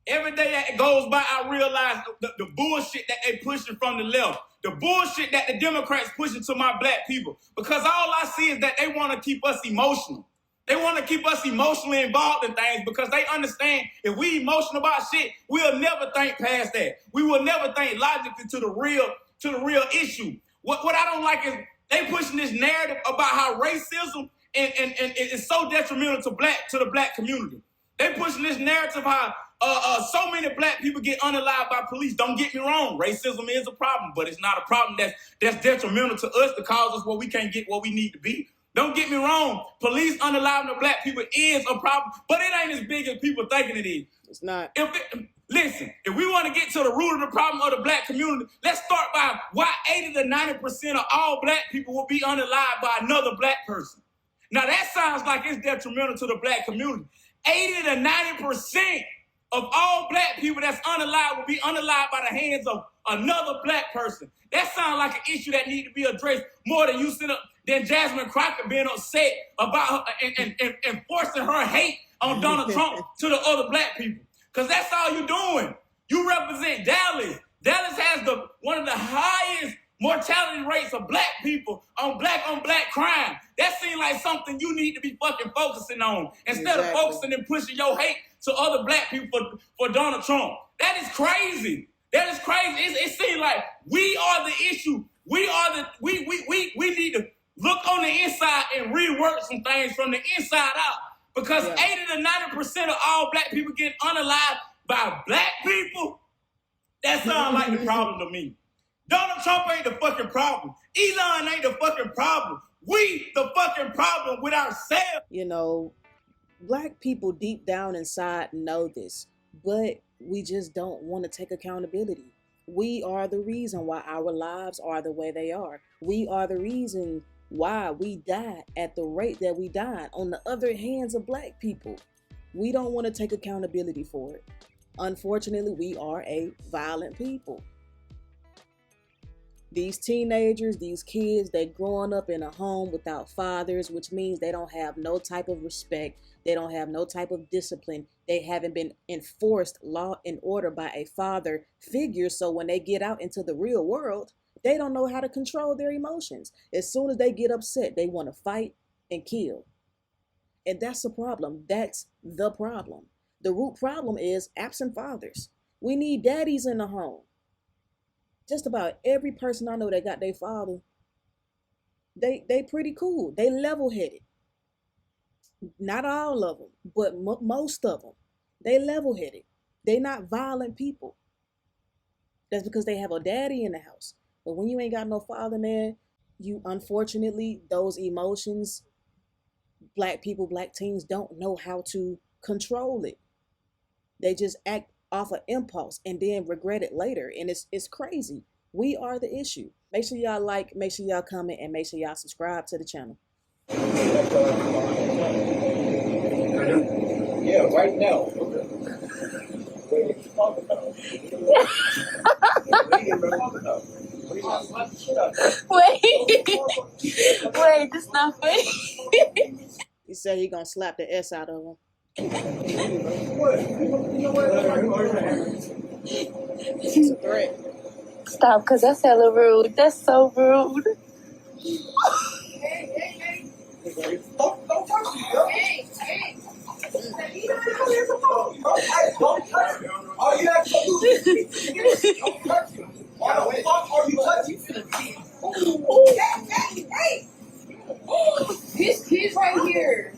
Every day that goes by, I realize the bullshit that they pushing from the left, the bullshit that the Democrats pushing to my black people. Because all I see is that they want to keep us emotional. They want to keep us emotionally involved in things because they understand if we emotional about shit, we'll never think past that. We will never think logically to the real issue. What I don't like is they pushing this narrative about how racism and is so detrimental to the black community. They pushing this narrative how so many black people get unalived by police. Don't get me wrong, racism is a problem, but it's not a problem that's detrimental to us to cause us where we can't get where we need to be. Don't get me wrong, police unaliving the black people is a problem, but it ain't as big as people thinking it is. It's not. Listen, if we want to get to the root of the problem of the black community, let's start by why 80 to 90% of all black people will be unalived by another black person. Now that sounds like it's detrimental to the black community. 80 to 90% of all black people that's unalived will be unalived by the hands of another black person. That sounds like an issue that needs to be addressed more than Jasmine Crockett being upset about her and forcing her hate on Donald Trump to the other black people. Because that's all you're doing. You represent Dallas. Dallas has one of the highest mortality rates of black people on black crime. That seems like something you need to be fucking focusing on instead of focusing and pushing your hate to other black people for Donald Trump. That is crazy. That is crazy. It seems like we are the issue. We need to look on the inside and rework some things from the inside out. Because 80 to 90% of all black people get unalived by black people, that sounds like the problem to me. Donald Trump ain't the fucking problem. Elon ain't the fucking problem. We the fucking problem with ourselves. You know, black people deep down inside know this, but we just don't want to take accountability. We are the reason why our lives are the way they are. We are the reason why we died at the rate that we died on the other hands of black people. We don't want to take accountability for it. Unfortunately, we are a violent people. These teenagers, these kids, they're growing up in a home without fathers, which means they don't have no type of respect. They don't have no type of discipline. They haven't been enforced law and order by a father figure. So when they get out into the real world, they don't know how to control their emotions. As soon as they get upset, they want to fight and kill. And that's the problem. That's the problem. The root problem is absent fathers. We need daddies in the home. Just about every person I know that got their father, they pretty cool. They level-headed. Not all of them, but most of them. They level-headed. They not violent people. That's because they have a daddy in the house. But when you ain't got no father there, you unfortunately, those emotions, black people, black teens don't know how to control it. They just act off of impulse and then regret it later. And it's crazy. We are the issue. Make sure y'all like, make sure y'all comment, and make sure y'all subscribe to the channel. Yeah, right now. Wait, that's not funny. He said he gonna slap the S out of him. It's a threat. Stop, because that's hella rude. That's so rude. Don't touch me, girl. Hey. Don't touch me. All you have to do is don't touch me. Why the fuck are you touching me? Hey. This kid's right here.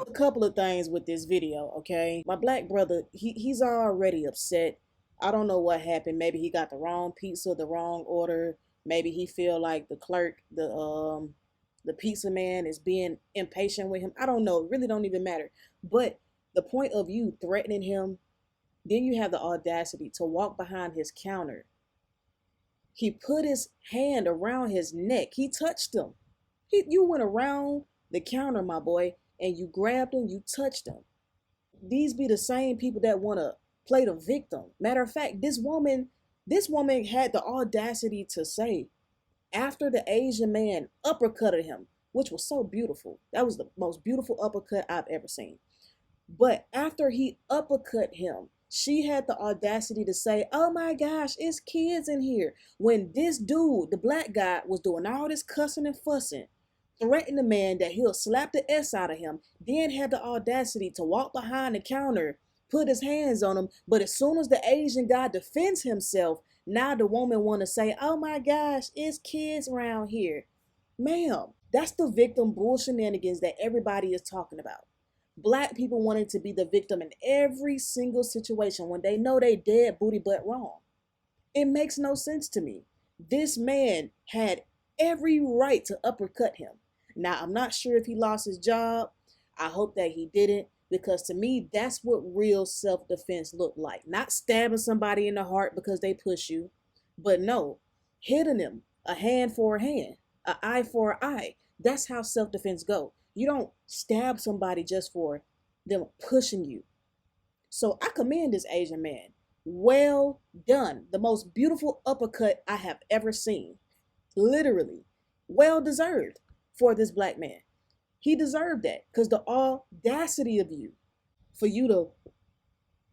A couple of things with this video, okay? My black brother, he's already upset. I don't know what happened. Maybe he got the wrong pizza, the wrong order. Maybe he feel like the clerk, the pizza man is being impatient with him. I don't know. It really don't even matter. But the point of you threatening him, then you have the audacity to walk behind his counter. He put his hand around his neck. He touched him. You went around the counter, my boy, and you grabbed him, you touched him. These be the same people that want to play the victim. Matter of fact, this woman had the audacity to say, after the Asian man uppercutted him, which was so beautiful. That was the most beautiful uppercut I've ever seen. But after he uppercut him, she had the audacity to say, "Oh my gosh, it's kids in here." When this dude, the black guy, was doing all this cussing and fussing, threatened the man that he'll slap the S out of him, then had the audacity to walk behind the counter, put his hands on him. But as soon as the Asian guy defends himself, now the woman want to say, "Oh my gosh, it's kids around here." Ma'am, that's the victim bull shenanigans that everybody is talking about. Black people wanting to be the victim in every single situation when they know they dead booty butt wrong. It makes no sense to me. This man had every right to uppercut him. Now, I'm not sure if he lost his job. I hope that he didn't, because to me, that's what real self-defense looked like. Not stabbing somebody in the heart because they push you, but no, hitting them, a hand for a hand, an eye for an eye. That's how self-defense go. You don't stab somebody just for them pushing you. So I commend this Asian man. Well done. The most beautiful uppercut I have ever seen. Literally. Well deserved for this black man. He deserved that, because the audacity of you, for you to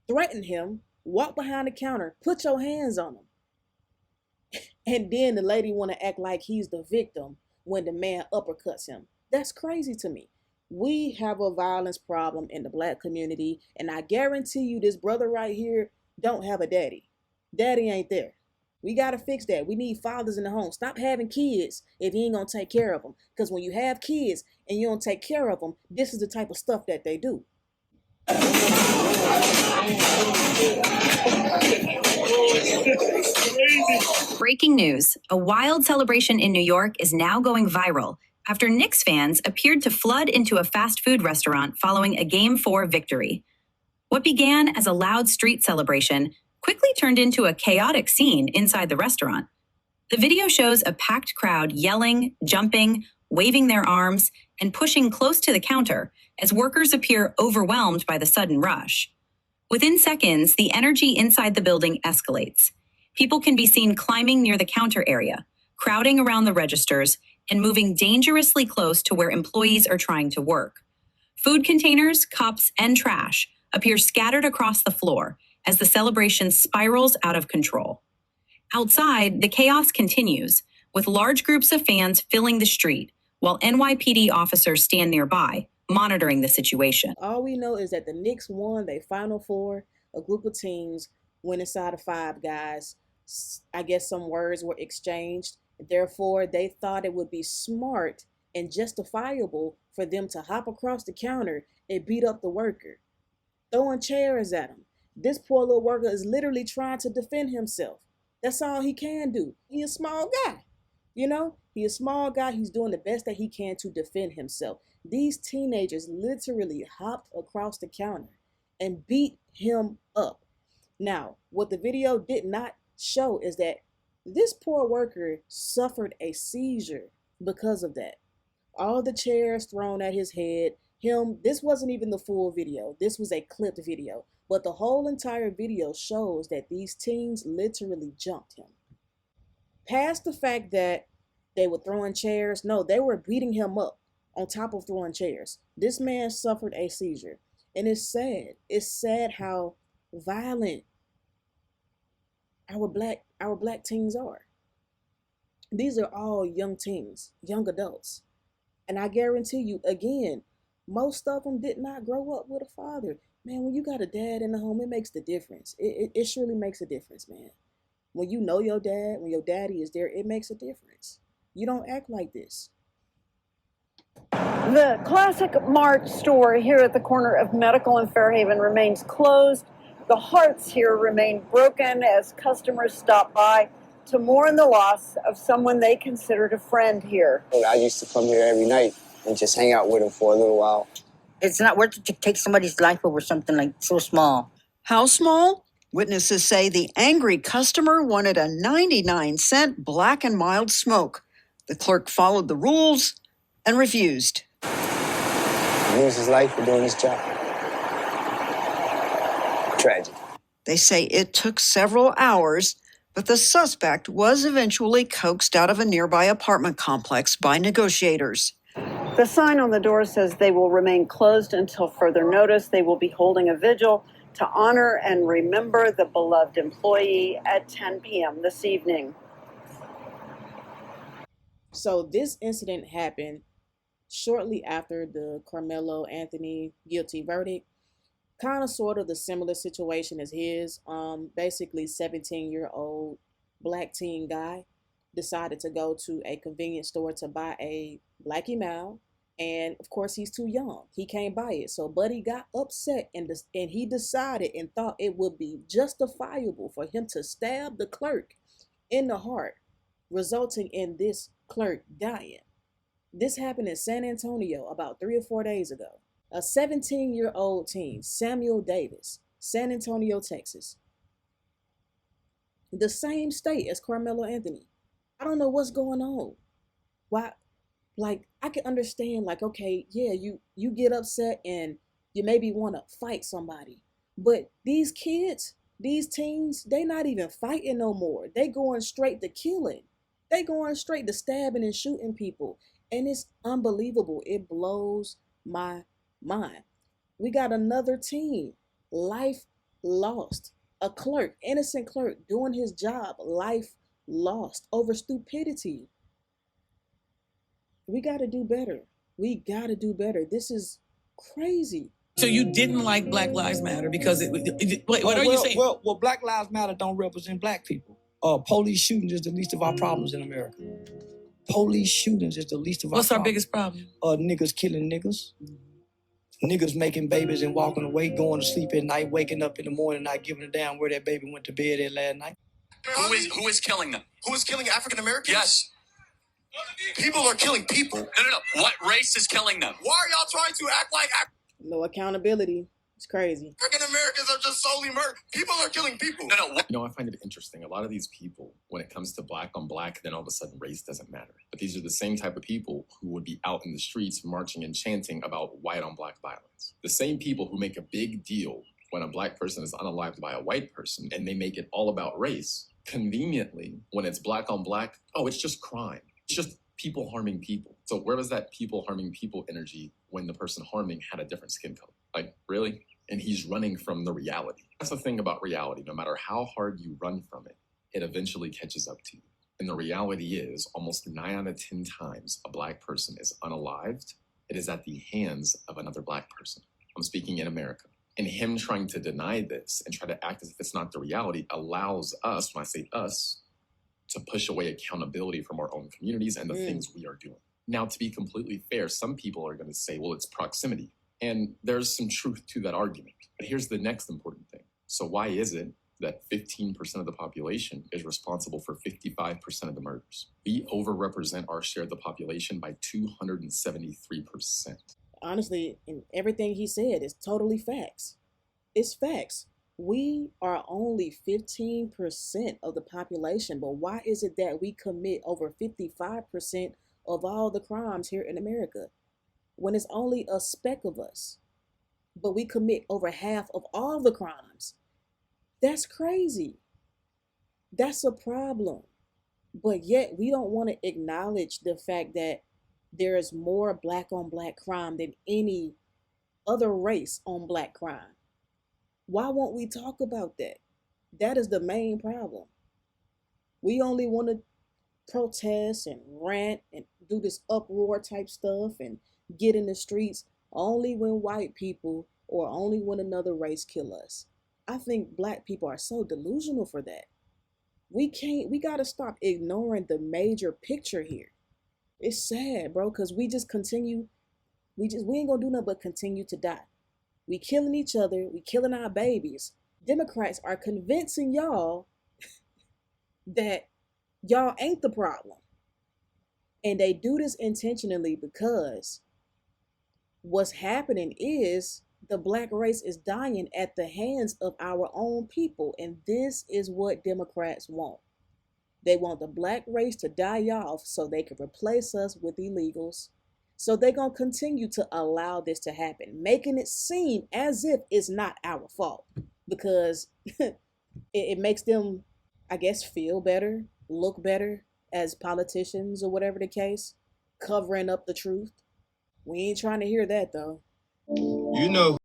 threaten him, walk behind the counter, put your hands on him, and then the lady want to act like he's the victim when the man uppercuts him. That's crazy to me. We have a violence problem in the black community, and I guarantee you this brother right here don't have a daddy. Daddy ain't there. We got to fix that. We need fathers in the home. Stop having kids if you ain't going to take care of them. Because when you have kids and you don't take care of them, this is the type of stuff that they do. Breaking news. A wild celebration in New York is now going viral after Knicks fans appeared to flood into a fast food restaurant following a Game 4 victory. What began as a loud street celebration quickly turned into a chaotic scene inside the restaurant. The video shows a packed crowd yelling, jumping, waving their arms, and pushing close to the counter as workers appear overwhelmed by the sudden rush. Within seconds, the energy inside the building escalates. People can be seen climbing near the counter area, crowding around the registers, and moving dangerously close to where employees are trying to work. Food containers, cups, and trash appear scattered across the floor as the celebration spirals out of control. Outside, the chaos continues, with large groups of fans filling the street, while NYPD officers stand nearby, monitoring the situation. All we know is that the Knicks won their Final Four. A group of teams went inside of Five Guys. I guess some words were exchanged. Therefore, they thought it would be smart and justifiable for them to hop across the counter and beat up the worker, throwing chairs at him. This poor little worker is literally trying to defend himself. That's all he can do. He a small guy. He a small guy. He's doing the best that he can to defend himself. These teenagers literally hopped across the counter and beat him up. Now, what the video did not show is that this poor worker suffered a seizure because of that. All the chairs thrown at his head, this wasn't even the full video. This was a clipped video. But the whole entire video shows that these teens literally jumped him. Past the fact that they were throwing chairs, no, they were beating him up on top of throwing chairs. This man suffered a seizure. And it's sad. It's sad how violent our black teens are. These are all young teens, young adults. And I guarantee you, again, most of them did not grow up with a father. Man, when you got a dad in the home, it makes the difference. It surely makes a difference, man. When you know your dad, when your daddy is there, it makes a difference. You don't act like this. The Classic Mart store here at the corner of Medical and Fairhaven remains closed. The hearts here remain broken as customers stop by to mourn the loss of someone they considered a friend here. I used to come here every night and just hang out with him for a little while. It's not worth it to take somebody's life over something like so small. How small? Witnesses say the angry customer wanted a 99-cent Black and Mild smoke. The clerk followed the rules and refused. He used his life for doing his job. Tragic. They say it took several hours, but the suspect was eventually coaxed out of a nearby apartment complex by negotiators. The sign on the door says they will remain closed until further notice. They will be holding a vigil to honor and remember the beloved employee at 10 p.m. this evening. So this incident happened shortly after the Carmelo Anthony guilty verdict. Kind of sort of the similar situation as his. Basically 17-year-old black teen guy decided to go to a convenience store to buy a Blackie Mal. And of course, he's too young. He can't buy it. So Buddy got upset and he decided and thought it would be justifiable for him to stab the clerk in the heart, resulting in this clerk dying. This happened in San Antonio about 3 or 4 days ago. A 17-year-old teen, Samuel Davis, San Antonio, Texas. The same state as Carmelo Anthony. I don't know what's going on. Why? Like, I can understand, like, okay, yeah, you get upset and you maybe want to fight somebody. But these kids, these teens, they not even fighting no more. They going straight to killing. They going straight to stabbing and shooting people. And it's unbelievable. It blows my mind. We got another teen, life lost. A clerk, innocent clerk, doing his job, life lost over stupidity. We got to do better. We got to do better. This is crazy. So you didn't like Black Lives Matter because wait, what are you saying? Well, Black Lives Matter don't represent black people. Police shootings is the least of our problems in America. Police shootings is the least of our What's problems. our biggest problem? Niggas killing niggas. Niggas making babies and walking away, going to sleep at night, waking up in the morning, not giving a damn where that baby went to bed at last night. Who is killing them? Who is killing African Americans? Yes. People are killing people. No. What race is killing them? Why are y'all trying to act like No accountability. It's crazy. African Americans are just solely murdered? People are killing people. No. I find it interesting. A lot of these people, when it comes to black on black, then all of a sudden race doesn't matter. But these are the same type of people who would be out in the streets marching and chanting about white on black violence. The same people who make a big deal when a black person is unalived by a white person, and they make it all about race. Conveniently, when it's black on black, oh, it's just crime. It's just people harming people. So where was that people harming people energy when the person harming had a different skin color? Like, really? And he's running from the reality. That's the thing about reality. No matter how hard you run from it, it eventually catches up to you. And the reality is, almost 9 out of 10 times a black person is unalived, it is at the hands of another black person. I'm speaking in America. And him trying to deny this and try to act as if it's not the reality allows us, when I say us, to push away accountability from our own communities and the things we are doing. Now, to be completely fair, some people are going to say, well, it's proximity. And there's some truth to that argument. But here's the next important thing. So why is it that 15% of the population is responsible for 55% of the murders? We overrepresent our share of the population by 273%. Honestly, and everything he said is totally facts. It's facts. We are only 15% of the population, but why is it that we commit over 55% of all the crimes here in America when it's only a speck of us, but we commit over half of all the crimes? That's crazy. That's a problem. But yet we don't want to acknowledge the fact that there is more black on black crime than any other race on black crime. Why won't we talk about that? That is the main problem. We only want to protest and rant and do this uproar type stuff and get in the streets only when white people or only when another race kill us. I think black people are so delusional for that. We got to stop ignoring the major picture here. It's sad, bro, because we ain't gonna do nothing but continue to die. We killing each other, we killing our babies. Democrats are convincing y'all that y'all ain't the problem. And they do this intentionally because what's happening is the black race is dying at the hands of our own people. And this is what Democrats want. They want the black race to die off so they can replace us with illegals. So they're going to continue to allow this to happen, making it seem as if it's not our fault because it makes them, I guess, feel better, look better as politicians or whatever the case, covering up the truth. We ain't trying to hear that though. You know.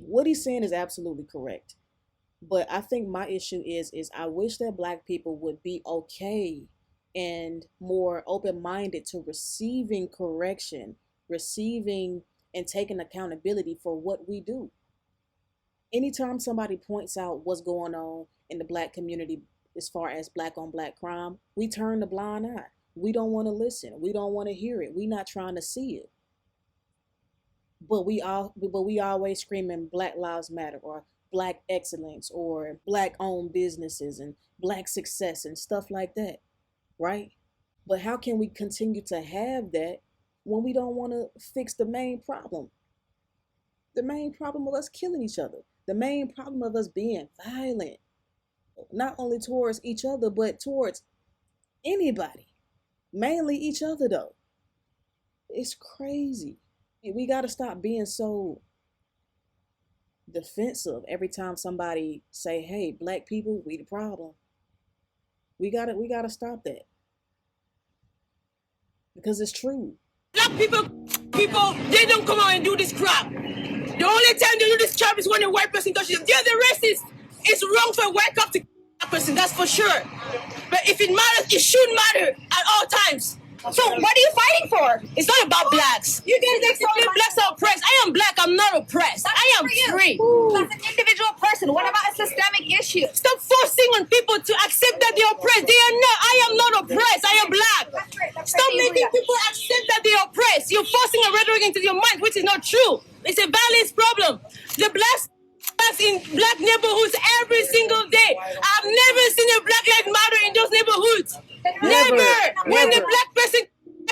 What he's saying is absolutely correct. But I think my issue is I wish that Black people would be okay and more open-minded to receiving correction, receiving and taking accountability for what we do. Anytime somebody points out what's going on in the Black community as far as Black on Black crime, we turn the blind eye. We don't want to listen. We don't want to hear it. We're not trying to see it. But we always screaming Black Lives Matter or Black excellence or Black owned businesses and Black success and stuff like that, right? But how can we continue to have that when we don't want to fix the main problem? The main problem of us killing each other. The main problem of us being violent, not only towards each other, but towards anybody. Mainly each other though. It's crazy. We got to stop being so defensive every time somebody say, hey, Black people, we the problem. We gotta stop that. Because it's true. Black people, they don't come out and do this crap. The only time they do this crap is when a white person touches them. They're the racist. It's wrong for a white cop to kill a black person, that's for sure. But if it matters, it should matter at all times. So what are you fighting for? It's not about blacks. You get it. Blacks are oppressed. I am black. I'm not oppressed. I am free. That's an individual person. What about a systemic issue? Stop forcing on people to accept that they're oppressed. They are not. I am not oppressed. I am black. Stop making people accept that they're oppressed. You're forcing a rhetoric into your mind, which is not true. It's a violence problem. The blacks in black neighborhoods every single day. I've never seen a Black Lives Matter in those neighborhoods. Never. When the black person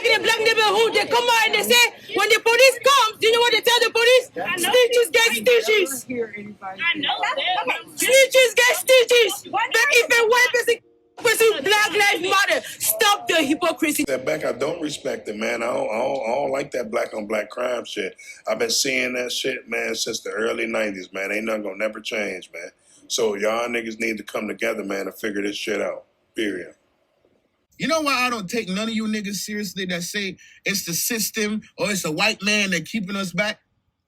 in a black neighborhood, they come out and they say, when the police comes, do you know what they tell the police? Stitches get stitches. I know. Stitches get stitches. But if a white person Black Lives Matter, stop the hypocrisy. That back, I don't respect it, man. I don't like that black on black crime shit. I've been seeing that shit, man, since the early 90s, man. Ain't nothing gonna never change, man. So y'all niggas need to come together, man, and figure this shit out. Period. You know why I don't take none of you niggas seriously that say it's the system or it's a white man that keeping us back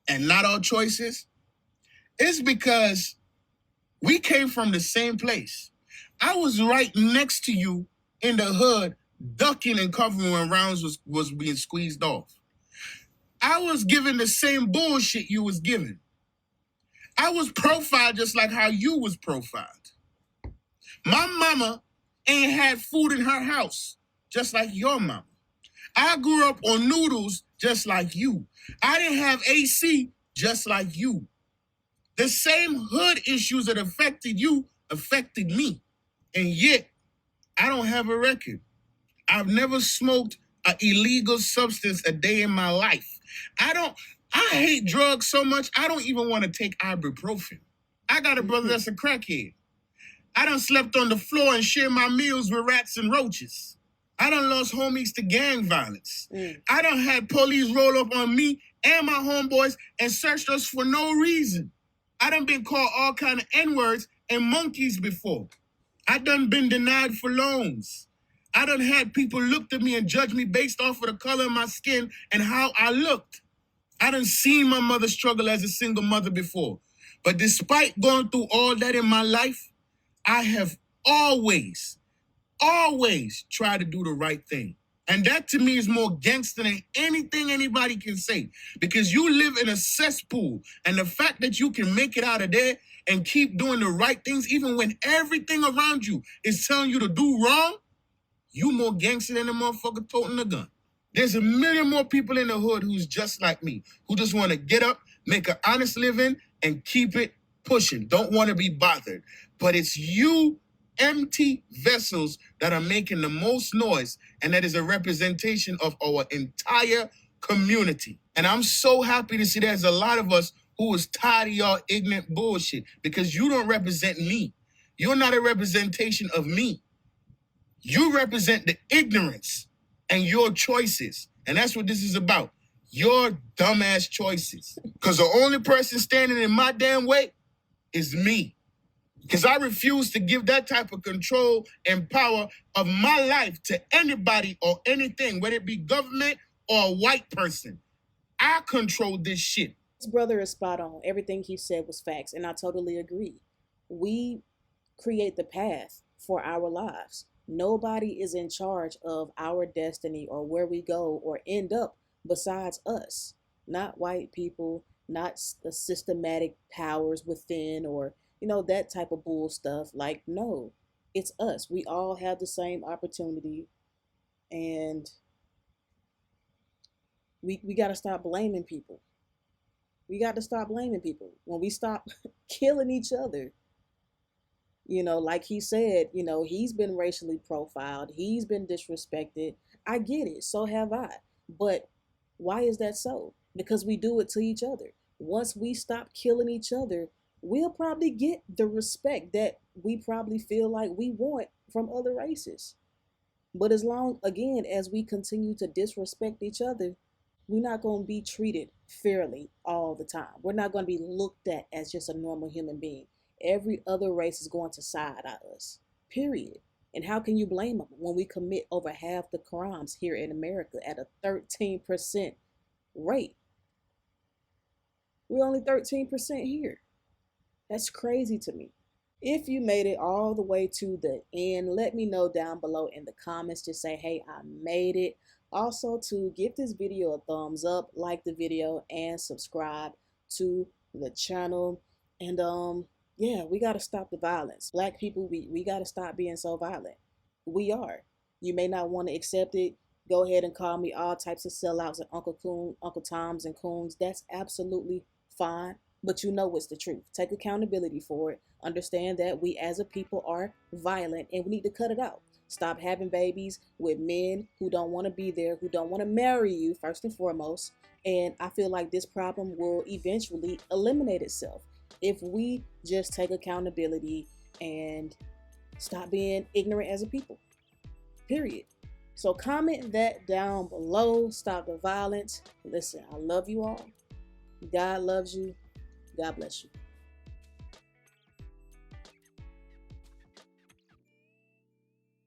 and not our choices? It's because we came from the same place. I was right next to you in the hood, ducking and covering when rounds was being squeezed off. I was given the same bullshit you was given. I was profiled just like how you was profiled. My mama ain't had food in her house, just like your mama. I grew up on noodles, just like you. I didn't have AC, just like you. The same hood issues that affected you affected me. And yet, I don't have a record. I've never smoked an illegal substance a day in my life. I hate drugs so much, I don't even want to take ibuprofen. I got a brother that's a crackhead. I done slept on the floor and shared my meals with rats and roaches. I done lost homies to gang violence. I done had police roll up on me and my homeboys and searched us for no reason. I done been called all kind of N-words and monkeys before. I done been denied for loans. I done had people look at me and judge me based off of the color of my skin and how I looked. I done seen my mother struggle as a single mother before. But despite going through all that in my life, I have always tried to do the right thing. And that to me is more gangster than anything anybody can say. Because you live in a cesspool. And the fact that you can make it out of there and keep doing the right things, even when everything around you is telling you to do wrong, you more gangster than a motherfucker toting a gun. There's a million more people in the hood who's just like me, who just want to get up, make an honest living, and keep it pushing. Don't want to be bothered. But it's you empty vessels that are making the most noise, and that is a representation of our entire community. And I'm so happy to see there's a lot of us who is tired of y'all ignorant bullshit, because you don't represent me. You're not a representation of me. You represent the ignorance and your choices. And that's what this is about. Your dumbass choices. Because the only person standing in my damn way is me. Because I refuse to give that type of control and power of my life to anybody or anything, whether it be government or a white person. I control this shit. His brother is spot on. Everything he said was facts, and I totally agree. We create the path for our lives. Nobody is in charge of our destiny or where we go or end up besides us. Not white people, not the systematic powers within, or that type of bull stuff. Like, no, it's us. We all have the same opportunity, and we got to stop blaming people. We got to stop blaming people. When we stop killing each other, like he said, he's been racially profiled. He's been disrespected. I get it. So have I. But why is that so? Because we do it to each other. Once we stop killing each other, we'll probably get the respect that we probably feel like we want from other races. But as long, again, as we continue to disrespect each other, we're not going to be treated fairly all the time. We're not going to be looked at as just a normal human being. Every other race is going to side at us, period. And how can you blame them when we commit over half the crimes here in America at a 13% rate? We're only 13% here. That's crazy to me. If you made it all the way to the end, let me know down below in the comments. Just say, hey, I made it. Also, to give this video a thumbs up, like the video, and subscribe to the channel. And yeah, we got to stop the violence. Black people, we got to stop being so violent. We are. You may not want to accept it. Go ahead and call me all types of sellouts and Uncle Toms and Coons. That's absolutely fine. But you know it's the truth. Take accountability for it. Understand that we as a people are violent and we need to cut it out. Stop having babies with men who don't want to be there, who don't want to marry you, first and foremost. And I feel like this problem will eventually eliminate itself if we just take accountability and stop being ignorant as a people, period. So comment that down below. Stop the violence. Listen, I love you all. God loves you. God bless you.